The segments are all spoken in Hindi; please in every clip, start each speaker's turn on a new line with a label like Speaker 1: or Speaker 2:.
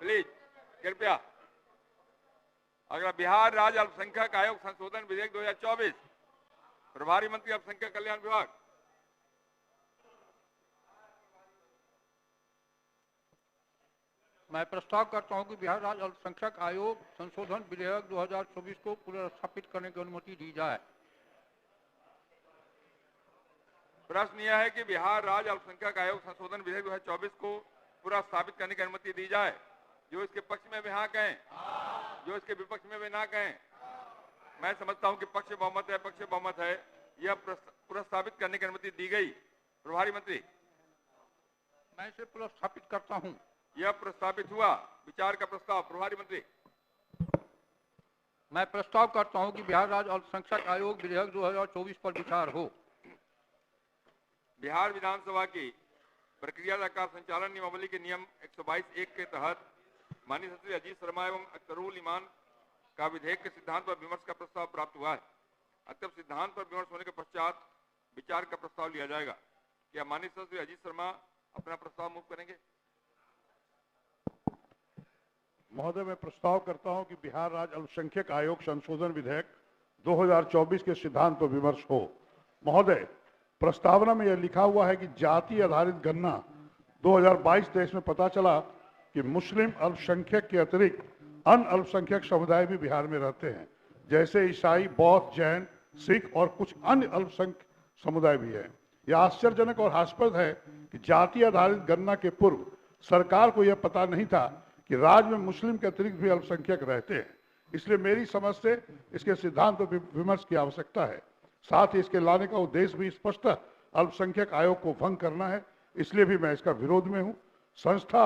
Speaker 1: प्लीज कृपया। अगला बिहार राज्य अल्पसंख्यक आयोग संशोधन विधेयक 2024, प्रभारी मंत्री अल्पसंख्यक कल्याण विभाग।
Speaker 2: मैं प्रस्ताव करता हूं कि बिहार राज्य अल्पसंख्यक आयोग संशोधन विधेयक 2024 को पुनर्स्थापित करने की अनुमति दी जाए।
Speaker 1: प्रश्न यह है कि बिहार राज्य अल्पसंख्यक आयोग संशोधन विधेयक 2024 को पूरा स्थापित करने की अनुमति दी जाए। जो इसके पक्ष में वे हाँ कहें, जो इसके विपक्ष में वे ना कहें। मैं समझता हूं कि पक्ष बहुमत है। यह पुनर्स्थापित करने की अनुमति दी गई। प्रभारी मंत्री।
Speaker 2: मैं इसे पुनर्स्थापित करता हूं।
Speaker 1: यह प्रस्तावित हुआ। विचार का प्रस्ताव। प्रभारी मंत्री।
Speaker 2: मैं प्रस्ताव करता हूं कि बिहार राज्य अल्पसंख्यक आयोग विधेयक 2024 पर विचार हो।
Speaker 1: बिहार विधानसभा की प्रक्रिया का संचालन नियमावली के नियम 122(1) के तहत माननीय श्री अजीत शर्मा एवं अख्तरुल ईमान का विधेयक के सिद्धांत पर विमर्श का प्रस्ताव प्राप्त हुआ है। अतः सिद्धांत पर विमर्श होने के पश्चात विचार का प्रस्ताव लिया जाएगा। क्या माननीय श्री अजीत शर्मा अपना प्रस्ताव मूव करेंगे?
Speaker 3: महोदय, मैं प्रस्ताव करता हूं कि बिहार राज्य अल्पसंख्यक आयोग संशोधन विधेयक 2024 के सिद्धांत पर विमर्श हो। महोदय, प्रस्तावना में यह लिखा हुआ है कि जाति आधारित गणना 2022-23 में पता चला कि मुस्लिम अल्पसंख्यक के अतिरिक्त अन्य अल्पसंख्यक समुदाय भी बिहार में रहते हैं, जैसे ईसाई, बौद्ध, जैन, सिख और कुछ अन्य अल्पसंख्यक समुदाय भी हैं। यह आश्चर्यजनक और हास्यास्पद है कि जाति आधारित गणना के पूर्व सरकार को यह पता नहीं था कि राज्य में मुस्लिम के अतिरिक्त भी अल्पसंख्यक रहते हैं। इसलिए मेरी समझ से इसके सिद्धांत पर विमर्श की आवश्यकता है। साथ ही इसके लाने का उद्देश्य भी स्पष्ट अल्पसंख्यक आयोग को भंग करना है। इसलिए भी मैं इसका विरोध में हूं। संस्था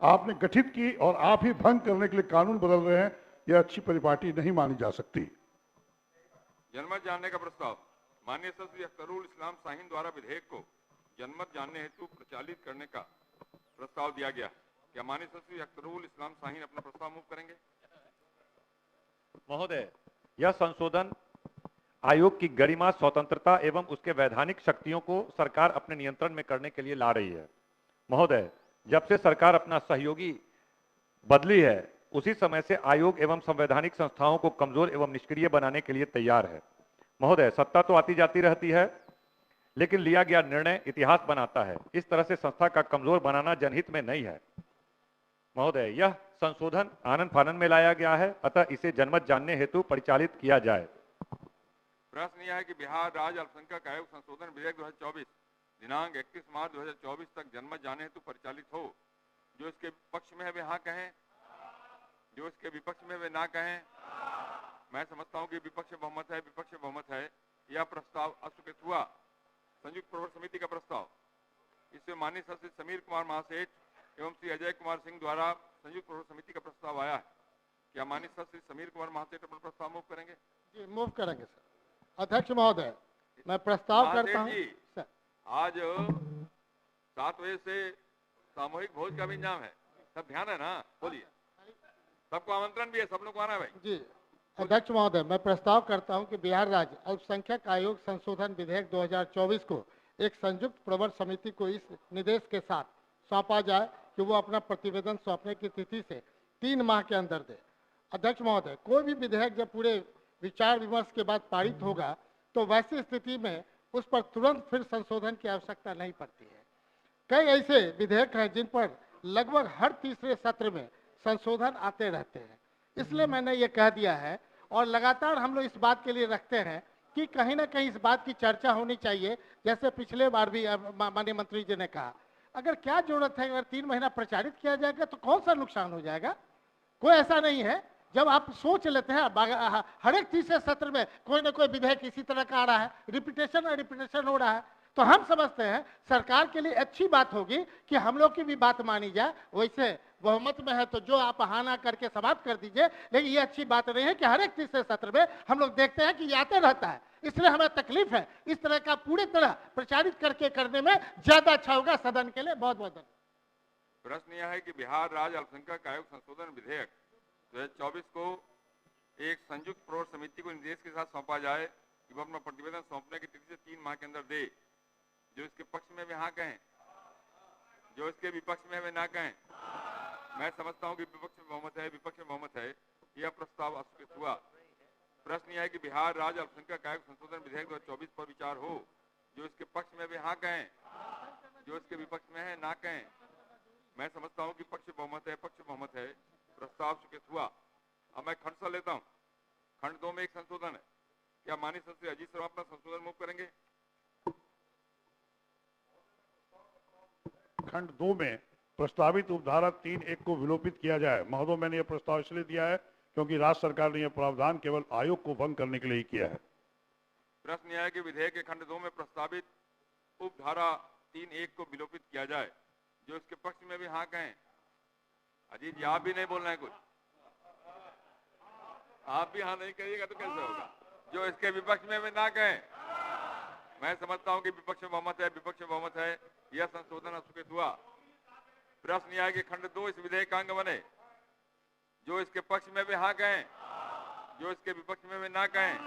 Speaker 3: आपने गठित की और आप ही भंग करने के लिए कानून बदल रहे हैं। यह अच्छी परिपाटी नहीं मानी जा सकती।
Speaker 1: जनमत जानने का प्रस्ताव। माननीय श्री अख्तरुल इस्लाम शाहीन द्वारा विधेयक को जनमत जानने हेतु प्रचालित करने का प्रस्ताव दिया गया। क्या माननीय श्री अख्तरुल इस्लाम शाहीन अपना प्रस्ताव मूव करेंगे?
Speaker 4: महोदय, यह संशोधन आयोग की गरिमा, स्वतंत्रता एवं उसके वैधानिक शक्तियों को सरकार अपने नियंत्रण में करने के लिए ला रही है। महोदय, जब से सरकार अपना सहयोगी बदली है, उसी समय से आयोग एवं संवैधानिक संस्थाओं को कमजोर एवं निष्क्रिय बनाने के लिए तैयार है। महोदय, सत्ता तो आती जाती रहती है, लेकिन लिया गया निर्णय इतिहास बनाता है। इस तरह से संस्था का कमजोर बनाना जनहित में नहीं है। महोदय, यह संशोधन आनन फानन में लाया गया है, अतः इसे जनमत जानने हेतु परिचालित किया जाए।
Speaker 1: प्रश्न यह है कि बिहार राज्य अल्पसंख्यक आयोग संशोधन विधेयक 2024 दिनांक 31 मार्च 2024 तक जनमत जानने हेतु परिचालित हो। जो इसके पक्ष में है वे हाँ कहें, जो इसके विपक्ष में वे ना कहें। मैं समझता हूं कि विपक्ष बहुमत है। यह प्रस्ताव अस्वीकृत हुआ। संयुक्त प्रवर समिति का प्रस्ताव। इससे माननीय श्री समीर कुमार महासेठ एवं श्री अजय कुमार सिंह द्वारा संयुक्त प्रवर समिति का प्रस्ताव आया है। क्या माननीय श्री समीर कुमार महासेठ अपना प्रस्ताव मूव करेंगे?
Speaker 5: जी, मूव करेंगे सर। अध्यक्ष महोदय, मैं प्रस्ताव करता हूं।
Speaker 1: आज 7 बजे से सामूहिक भोज का भी इंतजाम है। सब ध्यान है ना? बोलिए। सबको आमंत्रण भी है, सब लोग को आना है भाई।
Speaker 5: जी, अध्यक्ष महोदय, मैं प्रस्ताव करता हूं कि बिहार राज्य अल्पसंख्यक आयोग संशोधन विधेयक 2024 को एक संयुक्त प्रवर समिति को इस निर्देश के साथ सौंपा जाए कि वो अपना प्रतिवेदन सौंपने की तिथि से 3 माह के अंदर दे। अध्यक्ष महोदय, कोई भी विधेयक जब पूरे विचार विमर्श के बाद पारित होगा तो वैसी स्थिति में उस पर तुरंत फिर संशोधन की आवश्यकता नहीं पड़ती है। कई ऐसे विधेयक हैं जिन पर लगभग हर तीसरे सत्र में संशोधन आते रहते हैं। इसलिए मैंने ये कह दिया है और लगातार हम लोग इस बात के लिए रखते हैं कि कहीं ना कहीं इस बात की चर्चा होनी चाहिए। जैसे पिछले बार भी माननीय मंत्री जी ने कहा, अगर क्या जरूरत है, अगर 3 महीना प्रचारित किया जाएगा तो कौन सा नुकसान हो जाएगा? कोई ऐसा नहीं है। जब आप सोच लेते हैं हर एक तीसरे सत्र में कोई ना कोई विधेयक इसी तरह का आ रहा है, रिपीटेशन हो रहा है, तो हम समझते हैं सरकार के लिए अच्छी बात होगी कि हम लोग की भी बात मानी जाए। वैसे बहुमत में है तो जो आप हाना करके समाप्त कर दीजिए, लेकिन ये अच्छी बात नहीं है कि हर एक तीसरे सत्र में हम लोग देखते हैं कि ये आते रहता है। इसलिए हमें तकलीफ है। इस तरह का पूरी तरह प्रचारित करके करने में ज्यादा अच्छा होगा सदन के लिए। बहुत बहुत धन्यवाद।
Speaker 1: प्रश्न यह है कि बिहार राज्य अल्पसंख्यक आयोग संशोधन विधेयक 2024 को एक संयुक्त प्रवर समिति को निर्देश के साथ सौंपा जाए कि वो अपना प्रतिवेदन सौंपने की तिथि से 3 माह के अंदर दे। जो इसके पक्ष में वे हाँ कहें, जो इसके विपक्ष में वे ना कहें। मैं समझता हूं कि विपक्ष में बहुमत है, विपक्ष में बहुमत है, यह प्रस्ताव अस्वीकृत हुआ। प्रश्न यह है कि बिहार राज्य अल्पसंख्यक आयोग संशोधन विधेयक 2024 पर विचार हो। जो इसके पक्ष में भी हाँ कहें, जो इसके विपक्ष में है ना कहें। मैं समझता हूं कि पक्ष बहुमत है, पक्ष बहुमत है, प्रस्ताव स्वीकृत हुआ। अब मैं खंड सा लेता हूं। खंड 2 में एक संशोधन है। क्या माननीय संसद अजीत शर्मा अपना संशोधन मूव करेंगे?
Speaker 3: खंड 2 में प्रस्तावित उपधारा 3(1) को विलोपित किया जाए। महोदय, मैंने यह प्रस्ताव इसलिए दिया है क्योंकि राज्य सरकार ने यह प्रावधान केवल आयोग को भंग करने के लिए ही किया है।
Speaker 1: प्रश्न यह है कि विधेयक के खंड 2 में प्रस्तावित उपधारा 3(1) को विलोपित किया जाए। जो इसके पक्ष में भी हाँ कहें। अजीत जी, आप भी नहीं बोलना है कुछ। आप भी हाँ नहीं करिएगा तो कैसे होगा? जो इसके विपक्ष में भी ना कहें। मैं समझता हूं कि विपक्ष में बहुमत है, विपक्ष में बहुमत है, यह संशोधन अस्वीकृत हुआ। प्रश्न यह है कि खंड 2 इस विधेयक का अंग बने। जो इसके पक्ष में भी हाँ कहें, जो इसके विपक्ष में भी ना कहें।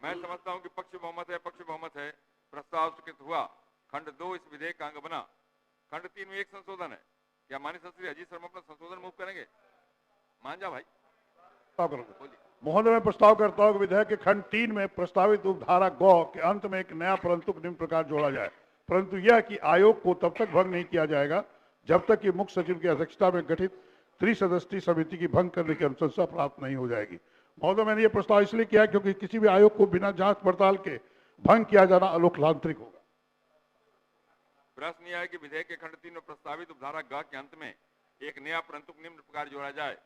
Speaker 1: मैं समझता हूं कि पक्ष बहुमत है, पक्ष बहुमत है, प्रस्ताव स्वीकृत हुआ। खंड 2 इस विधेयक का अंग बना। खंड 3 में एक संशोधन है। क्या माननीय संसद अजीत शर्मा अपना संशोधन मूव करेंगे? मान जा भाई, बोलिए।
Speaker 3: महोदय, मैं प्रस्ताव करता हूं कि विधेयक के खंड 3 में प्रस्तावित उपधारा गौ के अंत में एक नया परंतु निम्न प्रकार जोड़ा जाए। परंतु यह कि आयोग को तब तक भंग नहीं किया जाएगा जब तक कि मुख्य सचिव की अध्यक्षता में गठित त्रिसदस्यीय समिति की भंग करने की अनुशंसा प्राप्त नहीं हो जाएगी। महोदय, मैंने यह प्रस्ताव इसलिए किया है क्योंकि किसी भी आयोग को बिना जांच पड़ताल के भंग किया जाना अलोकतांत्रिक होगा।
Speaker 1: प्रश्न यह है कि विधेयक के खंड 3 में प्रस्तावित उपधारा ग के अंत में एक नया परंतु निम्न प्रकार जोड़ा जाए।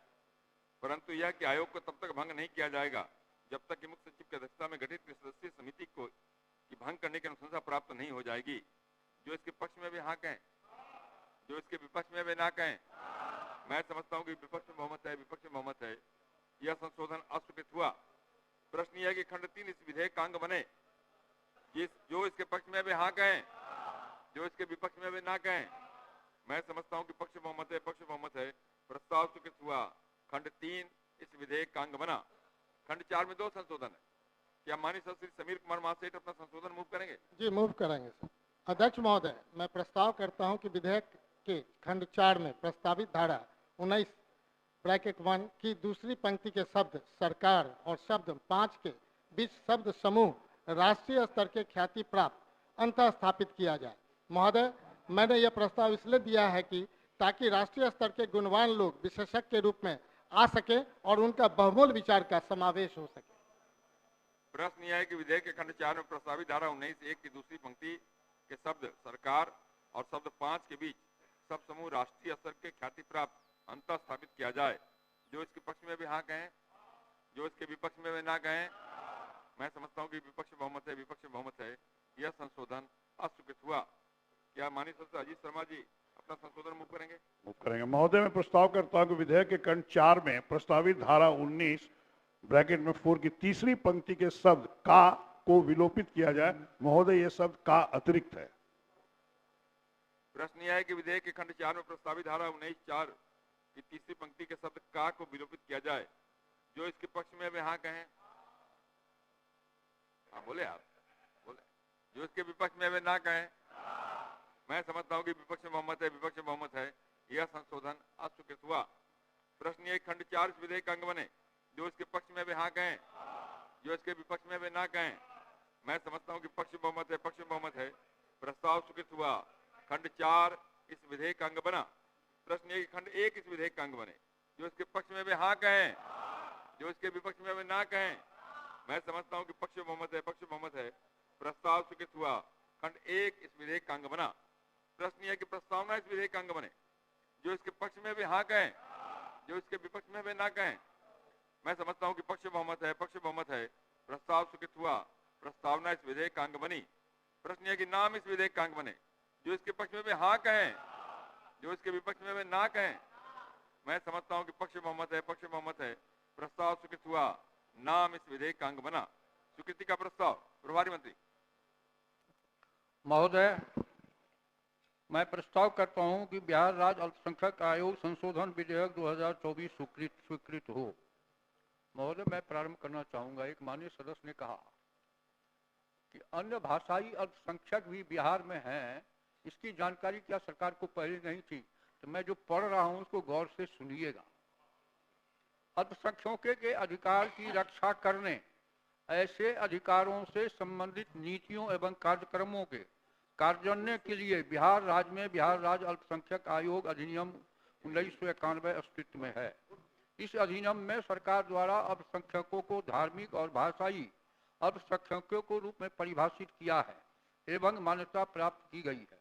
Speaker 1: परंतु यह कि आयोग को तब तक भंग नहीं किया जाएगा जब तक कि मुख्य सचिव की अध्यक्षता में गठित त्रिसदस्यीय समिति को की भंग करने की अनुशंसा प्राप्त नहीं हो जाएगी। जो इसके पक्ष में भी हाँ कहें, जो इसके विपक्ष में भी ना कहें। मैं समझता हूं कि विपक्ष में बहुमत है, विपक्ष में बहुमत है, यह संशोधन अस्वीकृत हुआ। प्रश्न यह है कि खंड 3 इस विधेयक का अंग बने। जो इसके पक्ष में भी हाँ कहें, जो इसके विपक्ष में भी ना कहें। मैं समझता हूं कि पक्ष बहुमत है, पक्ष बहुमत है, प्रस्ताव स्वीकृत हुआ। खंड 3 इस विधेयक का अंग बना। खंड 4 में 2 संशोधन है। क्या माननीय सदस्य समीर कुमार महासेठ अपना संशोधन मूव करेंगे?
Speaker 5: जी, मूव करेंगे सर। अध्यक्ष महोदय, मैं प्रस्ताव करता हूं कि विधेयक के खंड 4 में प्रस्तावित धारा 19(1) की दूसरी पंक्ति के शब्द सरकार और शब्द 5 के बीच शब्द समूह राष्ट्रीय स्तर के ख्याति प्राप्त अंतः स्थापित किया जाए। महोदय, मैंने यह प्रस्ताव इसलिए दिया है कि ताकि राष्ट्रीय स्तर के गुणवान लोग विशेषज्ञ के रूप में आ सके और उनका बहुमूल्य विचार का समावेश हो सके।
Speaker 1: प्रश्न यह है कि विधेयक के खंड 4 में प्रस्तावित धारा 19(1) की दूसरी पंक्ति के शब्द सरकार और शब्द 5 के बीच सब समूह राष्ट्रीय स्तर के ख्याति प्राप्त अंतः स्थापित किया जाए। जो इसके पक्ष में भी हाँ कहें, जो इसके विपक्ष में भी ना कहें। मैं समझता हूं कि विपक्ष बहुमत है, विपक्ष बहुमत है, यह संशोधन अस्वीकृत हुआ। क्या माननीय सदस्य अजीत शर्मा जी अपना संशोधन मूव करेंगे?
Speaker 3: मूव करेंगे। महोदय, मैं प्रस्ताव करता हूं कि विधेयक के खंड 4 में प्रस्तावित धारा 19(4) की तीसरी पंक्ति के शब्द का को विलोपित किया जाए। महोदय, यह शब्द का अतिरिक्त है।
Speaker 1: प्रश्न यह है कि विधेयक के खंड 4 में प्रस्तावित धारा 19(4) की तीसरी पंक्ति के शब्द का को विलोपित किया जाए। जो इसके पक्ष में भी हाँ कहें। हाँ बोले, आप बोले। जो इसके विपक्ष में भी ना कहें। मैं समझता हूं कि विपक्ष में बहुमत है, विपक्ष में बहुमत है, यह संशोधन अस्वीकृत हुआ। प्रश्न यह खंड 4 इस विधेयक का अंग बने। जो इसके पक्ष में भी हाँ कहें, जो इसके विपक्ष में भी ना कहें। मैं समझता हूं कि पक्ष बहुमत है, पक्ष बहुमत है, प्रस्ताव स्वीकृत हुआ। खंड 4 इस विधेयक का अंग बना। प्रश्न यह खंड 1 इस विधेयक का अंग बने। जो इसके पक्ष में भी हाँ कहें, जो इसके विपक्ष में भी ना कहें। मैं समझता हूं कि पक्ष बहुमत है, पक्ष बहुमत है, प्रस्ताव स्वीकृत हुआ। खंड 1 इस विधेयक का अंग बना। प्रश्न यह कि प्रस्तावना इस विधेयक का अंग बने। जो इसके पक्ष में भी हाँ कहें, जो इसके विपक्ष में भी ना कहें। मैं समझता हूं कि पक्ष बहुमत है, पक्ष बहुमत है, प्रस्ताव स्वीकृत हुआ। प्रस्तावना इस विधेयक का अंग बनी। प्रश्न यह कि नाम इस विधेयक का अंग बने। जो इसके पक्ष में भी हाँ कहें, जो इसके विपक्ष में भी ना कहें। मैं समझता हूं कि पक्ष बहुमत है, पक्ष बहुमत है, प्रस्ताव स्वीकृत हुआ। नाम इस विधेयक का अंग बना। स्वीकृति का प्रस्ताव प्रभारी मंत्री।
Speaker 2: महोदय, मैं प्रस्ताव करता हूं कि बिहार राज्य अल्पसंख्यक आयोग संशोधन विधेयक 2024 स्वीकृत हो। महोदय, मैं प्रारंभ करना चाहूंगा। एक माननीय सदस्य ने कहा कि अन्य भाषाई अल्पसंख्यक भी बिहार में हैं, इसकी जानकारी क्या सरकार को पहले नहीं थी? तो मैं जो पढ़ रहा हूं उसको गौर से सुनिएगा। अल्पसंख्यकों के अधिकार की रक्षा करने, ऐसे अधिकारों से संबंधित नीतियों एवं कार्यक्रमों के कार्यान्वयन के लिए बिहार राज्य में बिहार राज्य अल्पसंख्यक आयोग अधिनियम 1991 अस्तित्व में है। इस अधिनियम में सरकार द्वारा अल्पसंख्यकों को धार्मिक और भाषाई अल्पसंख्यकों के रूप में परिभाषित किया है एवं मान्यता प्राप्त की गई है।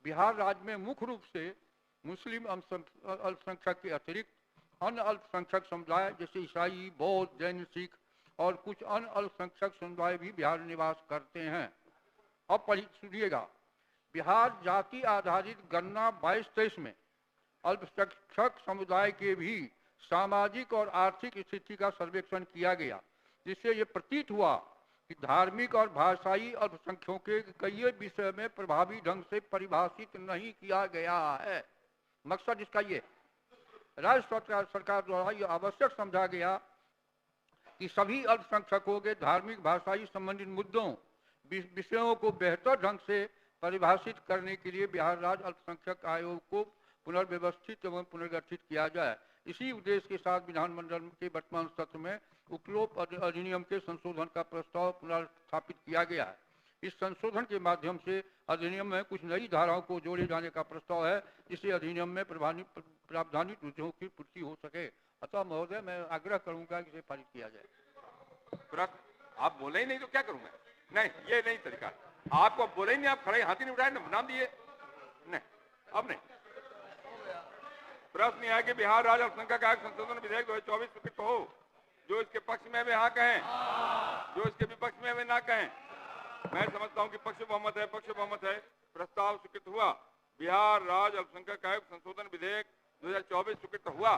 Speaker 2: बिहार राज्य में मुख्य रूप से मुस्लिम अल्पसंख्यक के अतिरिक्त अन्य अल्पसंख्यक समुदाय जैसे ईसाई, बौद्ध, जैन, सिख और कुछ अन्य अल्पसंख्यक समुदाय भी बिहार में निवास करते हैं। अब सुनिएगा, बिहार जाति आधारित गणना 22-23 में अल्पसंख्यक समुदाय के भी सामाजिक और आर्थिक स्थिति का सर्वेक्षण किया गया, जिससे ये प्रतीत हुआ कि धार्मिक और भाषाई अल्पसंख्यकों के कई विषय में प्रभावी ढंग से परिभाषित नहीं किया गया है। मकसद इसका ये, राज्य सरकार द्वारा यह आवश्यक समझा गया कि सभी अल्पसंख्यकों के धार्मिक भाषाई संबंधित मुद्दों विषयों को बेहतर ढंग से परिभाषित करने के लिए बिहार राज्य अल्पसंख्यक आयोग को पुनर्व्यवस्थित एवं पुनर्गठित किया जाए। इसी उद्देश्य के साथ विधानमंडल के वर्तमान सत्र में उपरोक्त अधिनियम के संशोधन का प्रस्ताव पुनर्स्थापित किया गया है। इस संशोधन के माध्यम से अधिनियम में कुछ नई धाराओं को जोड़े जाने का प्रस्ताव है, जिससे अधिनियम में प्रावधानित मुद्दों की पूर्ति हो सके। अतः महोदय, मैं आग्रह करूंगा कि इसे पारित किया जाए।
Speaker 1: आप बोले ही नहीं तो क्या करूंगा? नहीं, ये नहीं तरीका। आपको बोले ही नहीं, आप खड़े हाथ ही नहीं उठाए, नाम दिए नहीं, अब नहीं। प्रश्न यह है कि बिहार राज्य अल्पसंख्यक आयोग संशोधन विधेयक 2024 स्वीकृत हो। जो इसके पक्ष में वे हाँ कहें, जो इसके विपक्ष में वे ना कहें। मैं समझता हूं कि पक्ष बहुमत है। प्रस्ताव स्वीकृत हुआ। बिहार राज्य अल्पसंख्यक आयोग संशोधन विधेयक 2024 स्वीकृत हुआ।